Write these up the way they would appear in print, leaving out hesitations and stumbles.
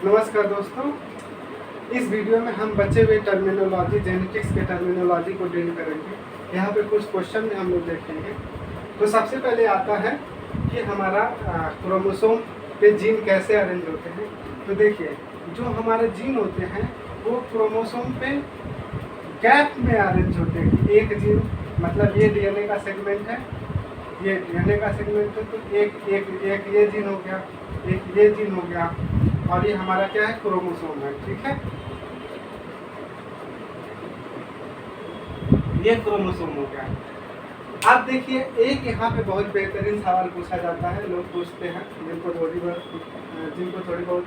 नमस्कार दोस्तों, इस वीडियो में हम बचे हुए टर्मिनोलॉजी जेनेटिक्स के टर्मिनोलॉजी को डील करेंगे। यहाँ पे कुछ क्वेश्चन हम लोग देखेंगे। तो सबसे पहले आता है कि हमारा क्रोमोसोम पे जीन कैसे अरेंज होते हैं। तो देखिए, जो हमारे जीन होते हैं वो क्रोमोसोम पे गैप में अरेंज होते हैं। एक जीन मतलब ये डीएनए का सेगमेंट है, ये डीएनए का सेगमेंट है, तो एक ये जीन हो गया, एक ये जीन हो गया, और ये हमारा क्या है, क्रोमोसोम है। ठीक है, ये क्रोमोसोम हो गया। अब देखिए, एक यहाँ पे बहुत बेहतरीन सवाल पूछा जाता है, लोग पूछते हैं जिनको थोड़ी बहुत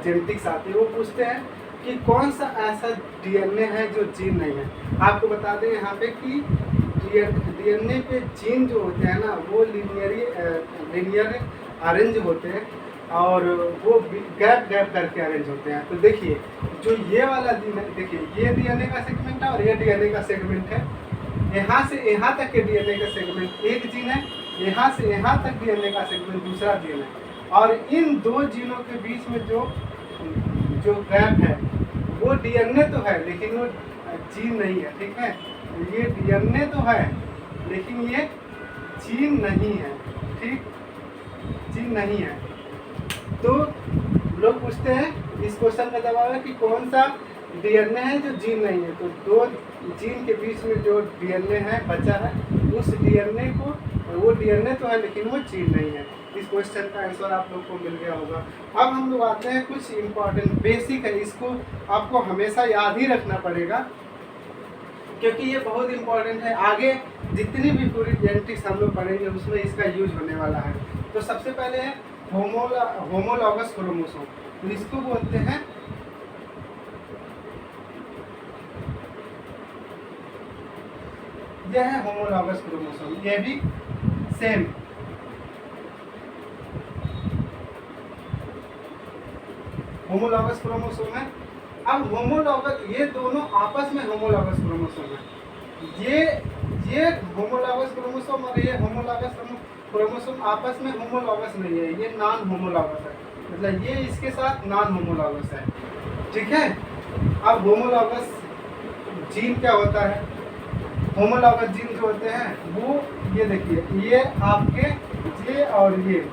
जेनेटिक्स आती है, वो पूछते हैं कि कौन सा ऐसा डीएनए है जो जीन नहीं है। आपको बता दें यहाँ पे कि डीएनए पे जीन जो होते हैं ना, वो लीनियर अरेंज होते हैं और वो गैप करके अरेंज होते हैं। तो देखिए, जो ये वाला जीन है, देखिए ये डीएनए का सेगमेंट है और ये डीएनए का सेगमेंट है। यहाँ से यहाँ तक के डीएनए का सेगमेंट एक जीन है, यहाँ से यहाँ तक डीएनए का सेगमेंट दूसरा जीन है, और इन दो जीनों के बीच में जो गैप है वो डीएनए तो है लेकिन वो जीन नहीं है। ठीक है, ये डीएनए तो है लेकिन ये जीन नहीं है। ठीक, जीन नहीं है। तो लोग पूछते हैं, इस क्वेश्चन का जवाब है कि कौन सा डीएनए है जो जीन नहीं है। तो दो जीन के बीच में जो डीएनए है बचा है, उस डीएनए को, वो डीएनए तो है लेकिन वो जीन नहीं है। इस क्वेश्चन का आंसर आप लोग को मिल गया होगा। अब हम लोग आते हैं, कुछ इम्पोर्टेंट बेसिक है, इसको आपको हमेशा याद ही रखना पड़ेगा क्योंकि ये बहुत इम्पोर्टेंट है। आगे जितनी भी पूरी जेनेटिक्स हम लोग पढ़ेंगे उसमें इसका यूज होने वाला है। तो सबसे पहले है होमोलॉगस क्रोमोसोम। तो इसको बोलते हैं यह है होमोलॉगस क्रोमोसोम। ये भी सेम होमोलॉगस क्रोमोसोम है। अब होमोलॉगस, ये दोनों आपस में होमोलॉगस क्रोमोसोम है। ये होमोलॉगस क्रोमोसोम और ये होमोलॉगस क्रोमोसोम आपस में होमोलॉगस नहीं है, ये नॉन होमोलॉगस है। मतलब ये इसके साथ नॉन होमोलॉगस है। ठीक है, अब होमोलॉगस जीन क्या होता है? होमोलॉगस जीन जो होते हैं वो, ये देखिए, ये आपके ये और ये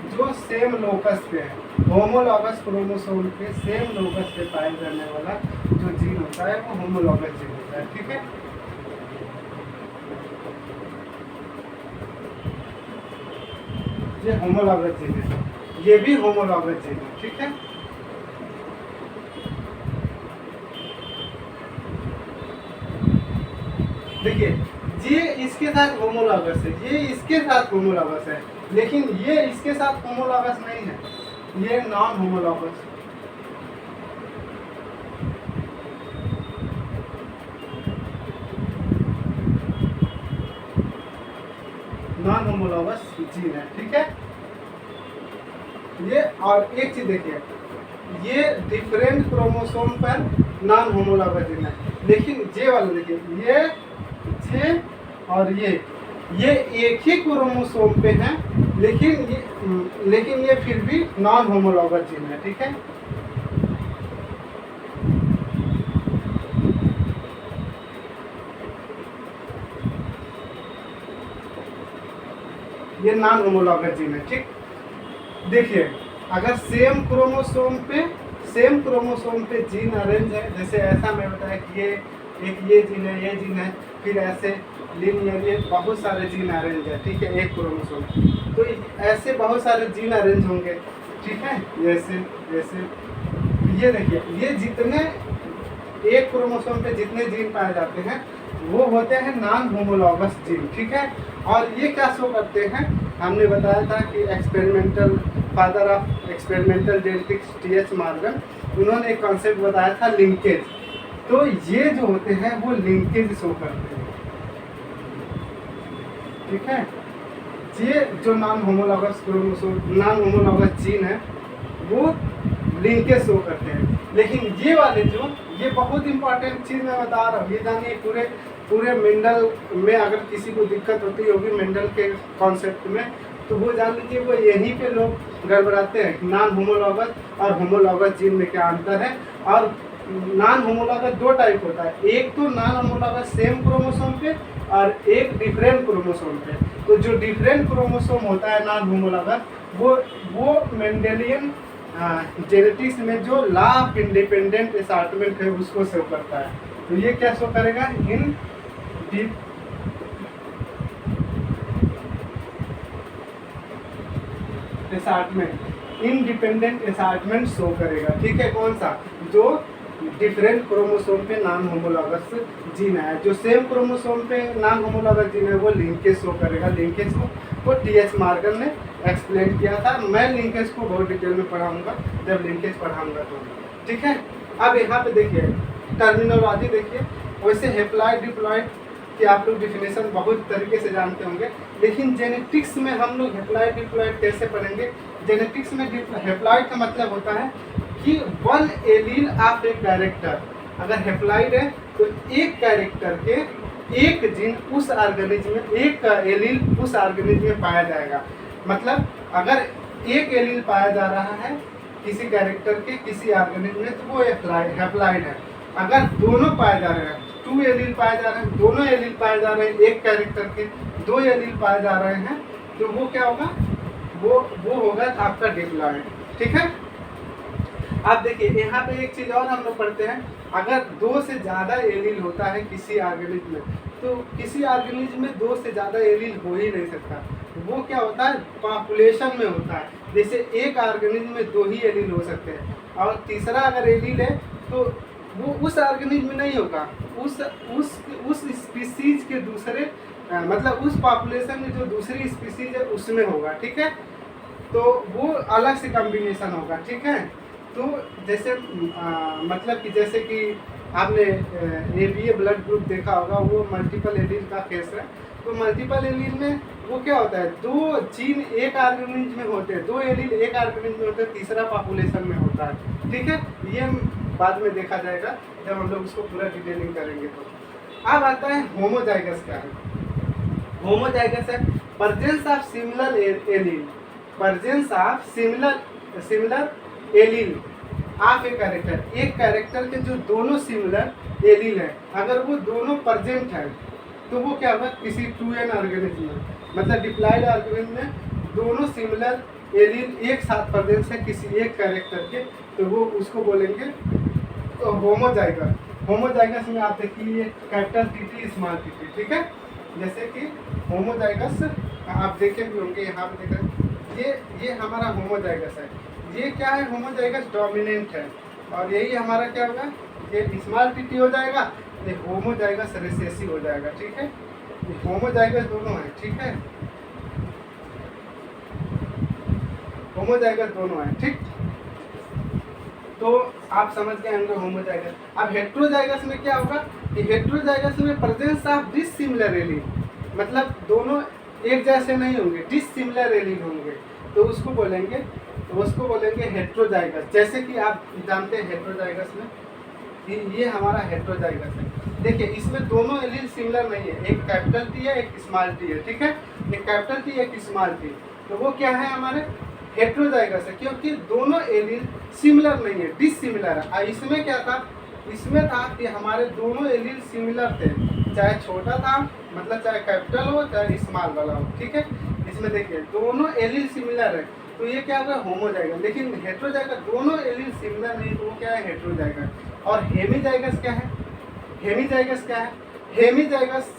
जो सेम लोकस पे है, होमोलॉगस क्रोमोसोम के सेम लोकस पे पाया जाने वाला जो जीन होता है वो होमोलॉगस जीन होता है। ठीक है, ये होमोलॉगस जीन है, ये भी होमोलॉगस जीन है। ठीक है, देखिए, ये इसके साथ होमोलॉगस है, ये इसके साथ होमोलॉगस है, लेकिन ये इसके साथ होमोलॉगस नहीं है, ये non homologous. Non homologous gene है। ठीक है, ये, और एक चीज देखिए, ये डिफरेंट क्रोमोसोम पर नॉन होमोलॉगस जीन है, लेकिन ये वाला देखिए, ये और ये एक ही क्रोमोसोम पे है, लेकिन ये फिर भी नॉन होमोलॉगस जीन है। ठीक है, ये नॉन होमोलॉगस जीन है। ठीक, देखिए, अगर सेम क्रोमोसोम पे जीन अरेंज है, जैसे ऐसा मैं बताया कि ये एक ये जीन है, ये जीन है, फिर ऐसे लीनियरली बहुत सारे जीन अरेंज है। ठीक है, एक क्रोमोसोम, तो ऐसे बहुत सारे जीन अरेंज होंगे। ठीक है, जैसे ये देखिए, ये जितने एक क्रोमोसोम पे जितने जीन पाए जाते हैं वो होते हैं नॉन होमोलॉगस जीन। ठीक है, और ये क्या शो करते हैं, हमने बताया था कि father of experimental genetics TH. Morgan, उन्होंने एक कॉन्सेप्ट बताया था, लिंकेज। तो ये जो होते हैं वो लिंकेज शो करते हैं। ठीक है, ये जो नॉन होमोलॉगस जीन है वो लिंकेज शो करते हैं। लेकिन ये वाले जो, ये बहुत इंपॉर्टेंट चीज़ मैं बता रहा हूँ, ये जानिए, पूरे मेंडल में अगर किसी को दिक्कत होती होगी मेंडल के कॉन्सेप्ट में, तो वो जान लीजिए वो यहीं पे लोग गड़बड़ाते हैं। नॉन होमोलॉगस और होमोलॉगस जीन में क्या अंतर है। और नॉन होमोलॉगस दो टाइप होता है, एक तो नॉन होमोलॉगस सेम क्रोमोसोम पे और एक डिफरेंट क्रोमोसोम पे। तो जो डिफरेंट क्रोमोसोम होता है नॉन होमोलॉगस वो मेंडेलियन जेनेटिक्स में जो लॉ ऑफ इंडिपेंडेंट असॉर्टमेंट है उसको शो करता है। तो ये क्या शो करेगा, इन असॉर्टमेंट, इंडिपेंडेंट असॉर्टमेंट शो करेगा। ठीक है, कौन सा, जो डिफरेंट क्रोमोसोम पे नॉन होमोलॉगस जीन है। जो सेम क्रोमोसोम पे नॉन होमोलॉगस जीन है वो लिंकेज शो करेगा। लिंकेज को टी.एच. मॉर्गन ने एक्सप्लेन किया था। मैं लिंकेज को बहुत डिटेल में पढ़ाऊंगा जब लिंकेज पढ़ाऊंगा तो। ठीक है, अब यहाँ पे देखिए टर्मिनोलॉजी देखिए। वैसे हेप्लॉइड डिप्लॉइड कि आप लोग डिफिनेशन बहुत तरीके से जानते होंगे, लेकिन जेनेटिक्स में हम लोग हेप्लॉइड डिप्लॉइड कैसे पढ़ेंगे। जेनेटिक्स में हेप्लॉइड का मतलब होता है कि one allele of a character. अगर हेप्लॉइड है तो एक कैरेक्टर के एक जीन उस ऑर्गेनिज्म में, एक एलील उस ऑर्गेनिज्म में पाया जाएगा। मतलब अगर एक एलील पाया जा रहा है किसी कैरेक्टर के किसी ऑर्गेनिज्म में तो वो हेप्लॉइड है। अगर दोनों पाए जा रहे हैं, टू एलील पाए जा रहे हैं, दोनों एलील पाए जा रहे हैं एक कैरेक्टर के, दो एलील पाए जा रहे हैं, तो वो क्या होगा, वो होगा आपका डिप्लॉइड। ठीक है, आप देखिए यहाँ पे एक चीज़ और हम लोग पढ़ते हैं, अगर दो से ज़्यादा एलील होता है किसी ऑर्गेनिज्म में, तो किसी ऑर्गेनिज्म में दो से ज़्यादा एलील हो ही नहीं सकता। वो क्या होता है, पॉपुलेशन में होता है। जैसे एक ऑर्गेनिज्म में दो ही एलील हो सकते हैं और तीसरा अगर एलील है तो वो उस ऑर्गेनिज्म में नहीं होगा, उस स्पीसीज के दूसरे मतलब उस पॉपुलेशन में जो दूसरी स्पीसीज है उसमें होगा। ठीक है, तो वो अलग से कॉम्बिनेशन होगा। ठीक है, तो जैसे मतलब कि जैसे कि आपने ए ब्लड ग्रुप देखा होगा, वो मल्टीपल एलील का केस है। तो मल्टीपल एलील में वो क्या होता है, दो जीन एक ऑर्गेनिज्म में होते हैं, दो एलील एक ऑर्गेनिज्म में होते हैं, तीसरा पॉपुलेशन में होता है। ठीक है, ये बाद में देखा जाएगा जब हम लोग उसको पूरा डिटेलिंग करेंगे। तो अब आता है होमोजाइगस। क्या है होमोजाइगस? है presence of similar allele, presence of similar allele of a character. एक कैरेक्टर के जो दोनों सिमिलर एलील है, अगर वो दोनों प्रेजेंट है तो वो क्या होगा, किसी 2n ऑर्गेनिज्म में, मतलब डिप्लॉइड ऑर्गेनिज्म में दोनों सिमिलर एलील एक साथ प्रेजेंस है किसी एक कैरेक्टर के, तो वो उसको बोलेंगे होमोजाइगस। होमोजाइगस में आप देखिए कैपिटल टी स्मॉल टी। ठीक है, जैसे कि होमोजाइगस आप देखे भी होंगे, यहाँ पे देखें ये हमारा होमोजाइगस है। ये क्या है, होमोजाइगस डोमिनेंट है, और यही हमारा क्या होगा, ये स्मॉल टी हो जाएगा, ये होमोजाइगस रिसेसिव हो जाएगा। ठीक है, होमोजाइगस दोनों है। ठीक है, होमोजाइगस दोनों है। ठीक, तो आप समझ गए होंगे होमोजाइगस। अब हेट्रोजाइगस में क्या होगा कि हेट्रोजाइगस में प्रेजेंस ऑफ डिसिमिलर एलील, मतलब दोनों एक जैसे नहीं होंगे, डिसिमिलर एलील होंगे, तो उसको बोलेंगे हेट्रोजाइगस। जैसे कि आप जानते हैं हेट्रोजाइगस में ये हमारा हेट्रोजाइगस है। देखिए इसमें दोनों एलील सिमिलर नहीं है, एक कैपिटल टी है एक स्मॉल टी है। ठीक है, एक कैपिटल टी एक स्मॉल टी, तो वो क्या है, हमारे हेट्रोजाइगस है, क्योंकि दोनों एलील सिमिलर नहीं है, डिसिमिलर है। इसमें क्या था, इसमें था कि हमारे दोनों एलील सिमिलर थे, चाहे छोटा था, मतलब चाहे कैपिटल हो चाहे स्मॉल वाला हो। ठीक है, इसमें देखिए दोनों एलील सिमिलर है, तो ये क्या होगा, होमोजाइगस। लेकिन हेट्रोजाइगस दोनों एलील सिमिलर नहीं, तो वो क्या है, हेट्रोजाइगस। और हेमीजाइगस क्या है, हेमीजाइगस क्या है, hemizygous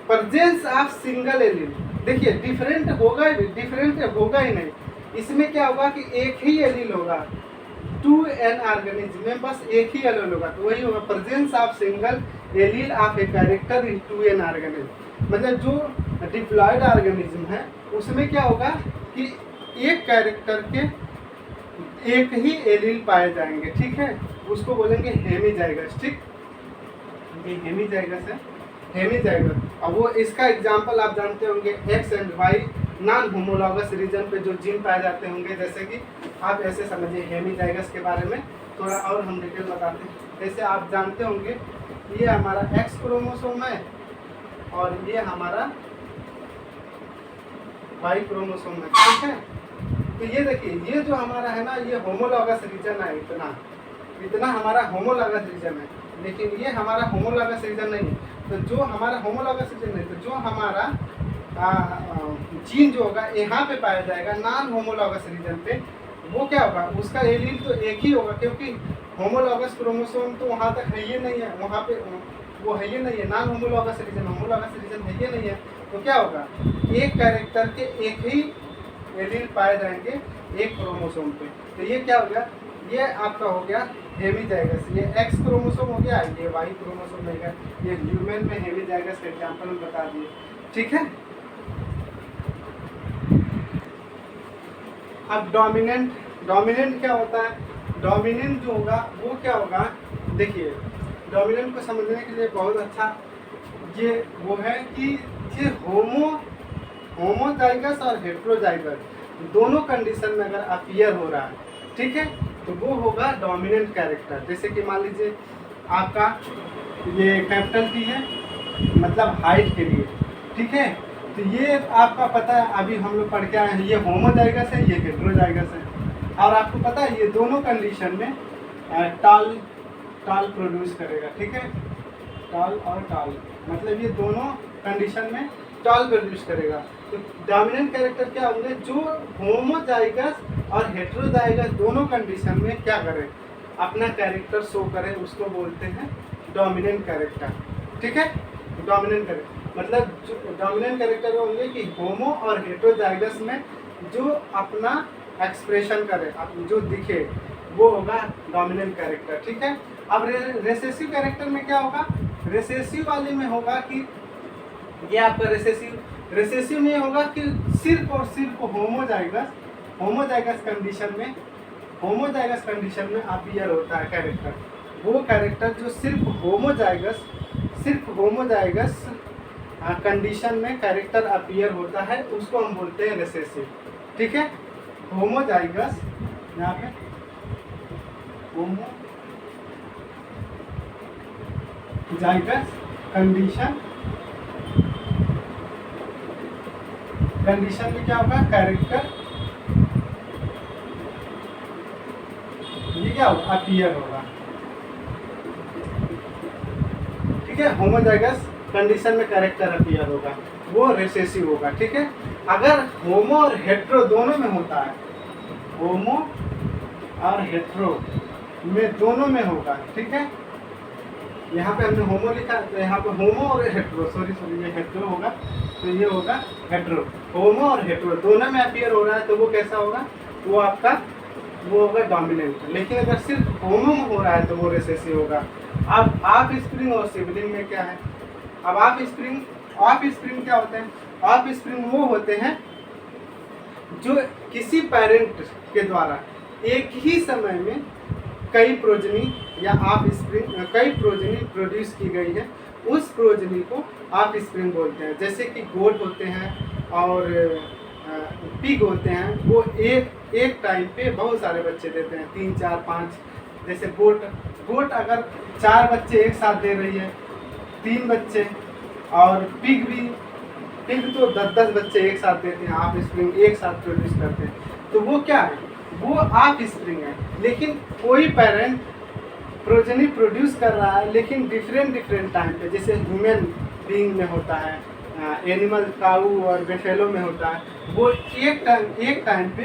presence of single allele. देखिए डिफरेंट होगा ही नहीं, इसमें क्या होगा कि एक ही एलील होगा, 2n ऑर्गेनिज्म में बस एक ही एलील होगा, तो वही होगा presence of single allele of a character in 2n organism. मतलब जो डिप्लॉइड ऑर्गेनिज्म है उसमें क्या होगा कि एक कैरेक्टर के एक ही एलील पाए जाएंगे। ठीक है, उसको बोलेंगे हेमीजाइगस। ठीक, ये हेमीजाइगस है, हेमीजाइगस। अब वो इसका एग्जांपल आप जानते होंगे, X and Y non homologous region पे जो जीन पाए जाते होंगे। जैसे कि आप ऐसे समझिए हेमीजाइगस के बारे में थोड़ा और हम डिटेल बताते हैं। जैसे आप जानते होंगे ये हमारा एक्स क्रोमोसोम है और ये हमारा वाई क्रोमोसोम है। ठीक है, तो ये देखिए, ये जो हमारा है ना, ये होमोलॉगस रीजन है, इतना हमारा होमोलॉगस रीजन है, लेकिन ये हमारा होमोलॉगस रीजन नहीं है। तो जो हमारा होमोलॉगस रीजन है, तो जो हमारा जीन जो होगा यहाँ पे पाया जाएगा नॉन होमोलॉगस रीजन पे, वो क्या होगा, उसका एलील तो एक ही होगा, क्योंकि होमोलॉगस क्रोमोसोम तो वहाँ तक है ही नहीं है, वहाँ पे वो है ही नहीं है। Non homologous region, homologous region है ही नहीं है, तो क्या होगा, एक कैरेक्टर के एक ही एलील पाए जाएंगे एक क्रोमोसोम पे। तो ये क्या हो गया, ये आपका हो गया हेमीजाइगस, ये एक्स क्रोमोसोम हो गया, ये वाई क्रोमोसोम हो गया, ये ह्यूमन में हेमीजाइगस का एग्जाम्पल हम बता दिए। ठीक है, अब डोमिनेंट क्या होता है, डोमिनेंट जो होगा वो क्या होगा, देखिए डोमिनेंट को समझने के लिए बहुत अच्छा ये वो है कि ये होमोजाइगस और हेट्रोजाइगस दोनों कंडीशन में अगर अपीयर हो रहा है, ठीक है, तो वो होगा डोमिनेंट कैरेक्टर। जैसे कि मान लीजिए आपका ये कैपिटल T है, मतलब हाइट के लिए, ठीक है, तो ये आपका पता है, अभी हम लोग पढ़ के आए हैं, ये होमोजाइगस है, ये हेट्रोजाइगस है, और आपको पता है ये दोनों कंडीशन में टाल प्रोड्यूस करेगा। ठीक है, टाल और टाल, मतलब ये दोनों कंडीशन में टाल प्रोड्यूस करेगा। तो डोमिनेंट कैरेक्टर क्या होंगे, जो होमोजाइगस और हेट्रोजाइगस दोनों कंडीशन में क्या करें, अपना कैरेक्टर शो करें, उसको बोलते हैं डोमिनेंट कैरेक्टर। ठीक है, डोमिनेंट कैरेक्टर मतलब जो डोमिनेंट कैरेक्टर होंगे कि होमो और हेट्रोजाइगस में जो अपना एक्सप्रेशन करे, जो दिखे, वो होगा डोमिनेंट कैरेक्टर। ठीक है, अब रिसेसिव कैरेक्टर में क्या होगा, रिसेसिव वाले में होगा कि ये आपका रिसेसिव में होगा कि सिर्फ और सिर्फ होमोजाइगस कंडीशन में अपीयर होता है कैरेक्टर। वो कैरेक्टर जो सिर्फ होमोजाइगस कंडीशन में कैरेक्टर अपीयर होता है, उसको हम बोलते हैं रिसेसिव। ठीक है, होमोजाइगस, यहाँ पे होमोजाइगस कंडीशन में क्या होगा, कैरेक्टर ये क्या होगा, अपीयर होगा। ठीक है, होमोजाइगस कंडीशन में कैरेक्टर अपीयर होगा, वो रिसेसिव होगा। ठीक है, अगर होमो और हेट्रो दोनों में होता है, होमो और हेट्रो में दोनों में होगा, ठीक है, यहाँ पे हमने होमो लिखा, तो यहाँ पे होमो और हेट्रो, सॉरी ये हेट्रो होगा, तो ये होगा हेट्रो, होमो और हेट्रो दोनों में अपीयर हो रहा है, तो वो कैसा होगा, वो आपका वो होगा डोमिनेंट। लेकिन अगर सिर्फ होमो में हो रहा है तो वो रिसेसिव होगा। अब ऑफ स्प्रिंग और सिबलिंग में क्या है, अब ऑफ स्प्रिंग क्या होते हैं, ऑफ स्प्रिंग वो होते हैं जो किसी पेरेंट के द्वारा एक ही समय में कई प्रोजनी या कई प्रोजनी प्रोड्यूस की गई है, उस प्रोजनी को ऑफ स्प्रिंग बोलते हैं। जैसे कि गोट होते हैं और पिग होते हैं, वो एक टाइम पे बहुत सारे बच्चे देते हैं, 3 4 5। जैसे गोट अगर 4 बच्चे एक साथ दे रही है, 3 बच्चे, और पिग तो 10-10 बच्चे एक साथ देते हैं, ऑफ स्प्रिंग एक साथ प्रोड्यूस करते हैं, तो वो क्या है, वो ऑफ स्प्रिंग है। लेकिन कोई पेरेंट प्रोजनी प्रोड्यूस कर रहा है, लेकिन डिफरेंट टाइम पे, जैसे ह्यूमन बीइंग में होता है, एनिमल काऊ और बेफेलो में होता है, वो एक टाइम पे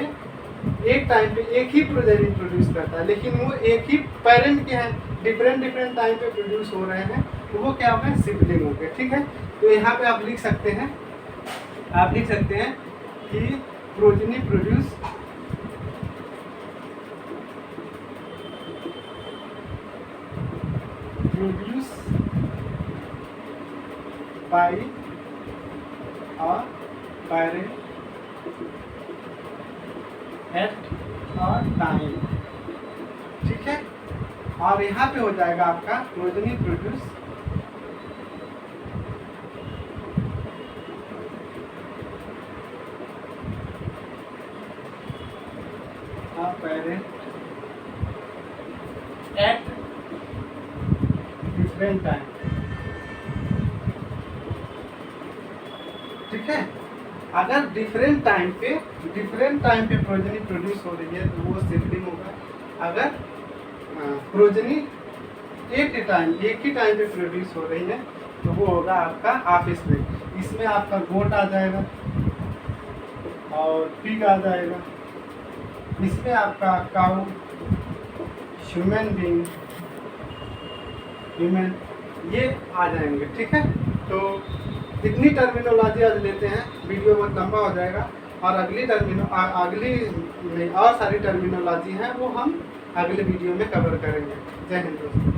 एक ही प्रोजनी प्रोड्यूस करता है, लेकिन वो एक ही पेरेंट के हैं, डिफरेंट टाइम पे प्रोड्यूस हो रहे हैं, तो वो क्या होगा, सिबलिंग हो गए। ठीक है, तो यहाँ पे आप लिख सकते हैं कि progeny produce by a parent at a time। ठीक है, और यहाँ पे हो जाएगा आपका progeny produce a parent at different time। ठीक है, अगर डिफरेंट टाइम पे प्रोजनी प्रोड्यूस हो रही है तो वो सीडलिंग होगा। अगर प्रोजनी एक ही टाइम पे प्रोड्यूस हो रही है तो वो होगा आपका ऑफस्प्रिंग। इसमें आपका गोट आ जाएगा और पिग आ जाएगा। इसमें आपका काऊ, ह्यूमन बीइंग, ये आ जाएंगे। ठीक है, तो इतनी टर्मिनोलॉजी आज लेते हैं, वीडियो बहुत लंबा हो जाएगा। और और सारी टर्मिनोलॉजी हैं वो हम अगले वीडियो में कवर करेंगे। जय हिंद दोस्तों।